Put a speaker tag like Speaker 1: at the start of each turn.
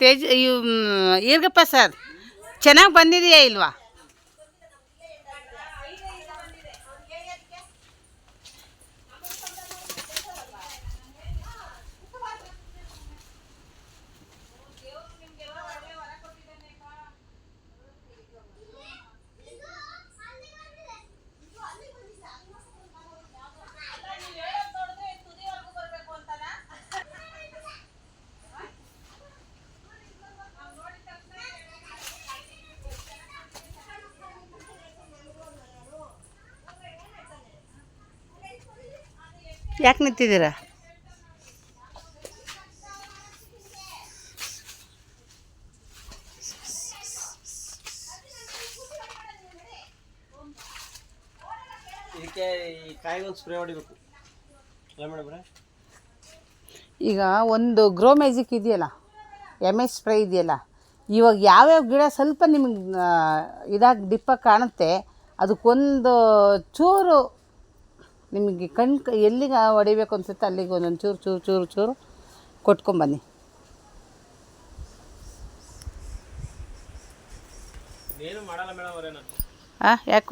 Speaker 1: Tej ಈರ್ಗಪ್ಪ sir ಚೆನ್ನಾಗಿ ಬಂದಿದೆಯಾ ಇಲ್ವಾ? ಯಾಕೆ ನಿಂತಿದ್ದೀರಾ?
Speaker 2: ಇದಕ್ಕೆ ಈ ಕಾಯಿಗೊಂದು ಸ್ಪ್ರೇ ಹೊಡಿಬೇಕು. ಏನು ಮೇಡಮ್ರೆ?
Speaker 1: ಈಗ ಒಂದು ಗ್ರೋ ಮ್ಯಾಜಿಕ್ ಇದೆಯಲ್ಲ, MS ಸ್ಪ್ರೇ ಇದೆಯಲ್ಲ, ಇವಾಗ ಯಾವ್ಯಾವ ಗಿಡ ಸ್ವಲ್ಪ ನಿಮಗೆ ಇದಾಗಿ ಡಿಪ್ಪಾಗಿ ಕಾಣುತ್ತೆ ಅದಕ್ಕೊಂದು ಚೂರು ನಿಮಗೆ ಎಲ್ಲಿಗೆ ಹೊಡಿಬೇಕು ಅನ್ಸುತ್ತೆ ಅಲ್ಲಿಗೆ ಒಂದೊಂದು ಚೂರು ಚೂರು ಚೂರು ಚೂರು ಕೊಟ್ಕೊಂಬನ್ನಿ.
Speaker 2: ಏನು ಮಾಡಲ್ಲ ಮೇಡಮ್ ಅವರೇ ನಾನು.
Speaker 1: ಯಾಕೆ?